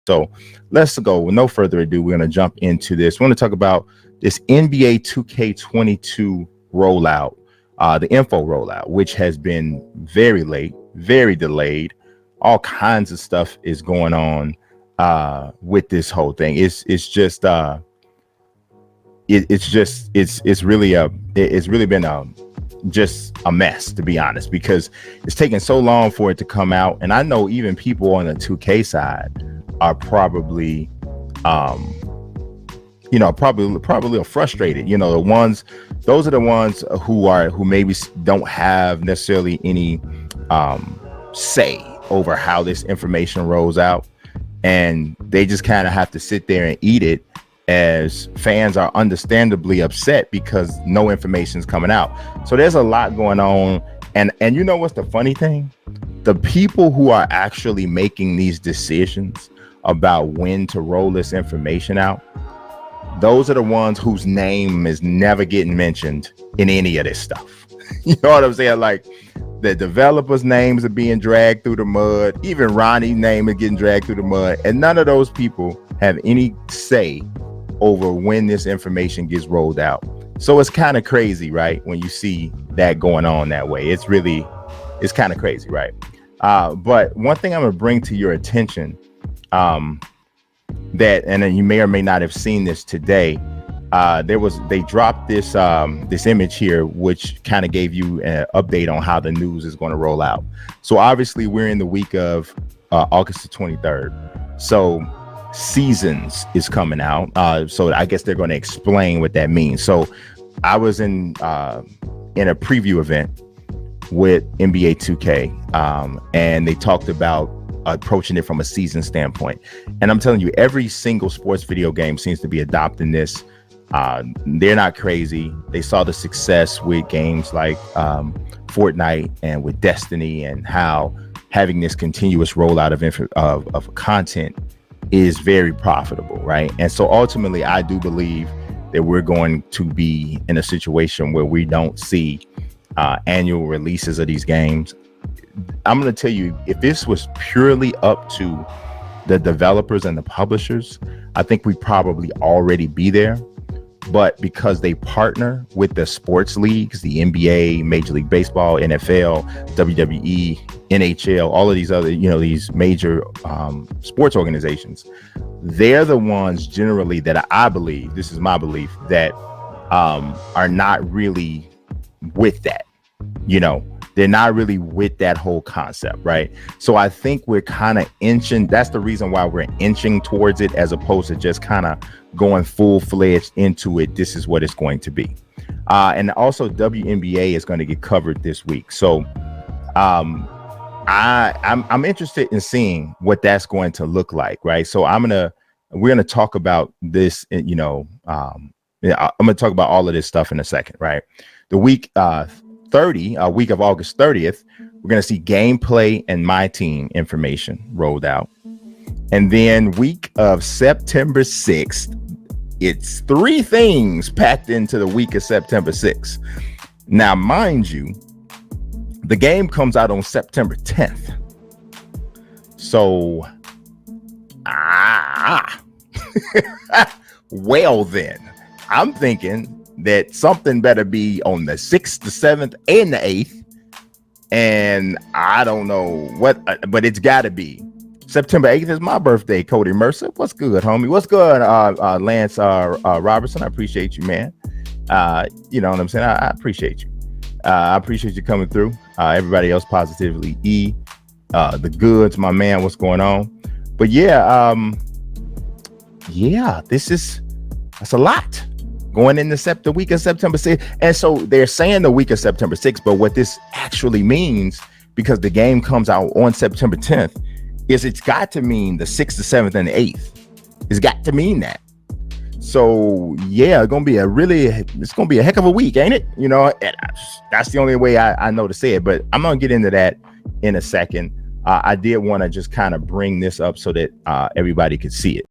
So let's go. With no further ado, we're going to jump into this. We want to talk about this NBA 2K22 rollout, the info rollout, which has been very late, very delayed. All kinds of stuff is going on with this whole thing. It's really been just a mess, to be honest, because it's taken so long for it to come out. And I know even people on the 2K side are probably probably frustrated. Those are the ones who maybe don't have necessarily any say over how this information rolls out, and they just kind of have to sit there and eat it, as fans are understandably upset because no information is coming out. So there's a lot going on. And you know what's the funny thing? The people who are actually making these decisions about when to roll this information out, those are the ones whose name is never getting mentioned in any of this stuff. You know what I'm saying? Like, the developers' names are being dragged through the mud. Even Ronnie's name is getting dragged through the mud. And none of those people have any say over when this information gets rolled out. So it's kind of crazy, right? When you see that going on that way, it's kind of crazy, right? But one thing I'm gonna bring to your attention, and then you may or may not have seen this today. They dropped this image here, which kind of gave you an update on how the news is going to roll out. So obviously we're in the week of August the 23rd. So Seasons is coming out. So I guess they're going to explain what that means. So I was in a preview event with NBA 2K, and they talked about approaching it from a season standpoint. And I'm telling you, every single sports video game seems to be adopting this. They're not crazy. They saw the success with games like Fortnite and with Destiny, and how having this continuous rollout of content is very profitable, right? And so ultimately, I do believe that we're going to be in a situation where we don't see annual releases of these games. I'm going to tell you, if this was purely up to the developers and the publishers, I think we'd probably already be there. But because they partner with the sports leagues, the NBA, Major League Baseball, NFL, WWE, NHL, all of these other, these major sports organizations, they're the ones generally that I believe, this is my belief, that are not really with that. They're not really with that whole concept, right? So I think we're kind of inching. That's the reason why we're inching towards it, as opposed to just kind of going full-fledged into it. This is what it's going to be. And also WNBA is going to get covered this week. So I'm interested in seeing what that's going to look like, right? So we're gonna talk about this, I'm gonna talk about all of this stuff in a second, right? The week week of August 30th, we're going to see gameplay and my team information rolled out. And then week of September 6th, it's 3 things packed into the week of September 6th. Now, mind you, the game comes out on September 10th. So, well then, I'm thinking that something better be on the 6th, the 7th, and the 8th. And I don't know what, but it's got to be. September 8th is my birthday, Cody Mercer. What's good, homie? What's good, Lance Robertson? I appreciate you, man. You know what I'm saying? I appreciate you. I appreciate you coming through. Everybody else, Positively E. The Goods, my man. What's going on? But yeah, that's a lot. Going into the week of September 6th. And so they're saying the week of September 6th, but what this actually means, because the game comes out on September 10th, is it's got to mean the 6th, the 7th, and the 8th. It's got to mean that. So yeah, it's gonna be a heck of a week, ain't it? That's the only way I know to say it, but I'm gonna get into that in a second. I did want to just kind of bring this up so that everybody could see it.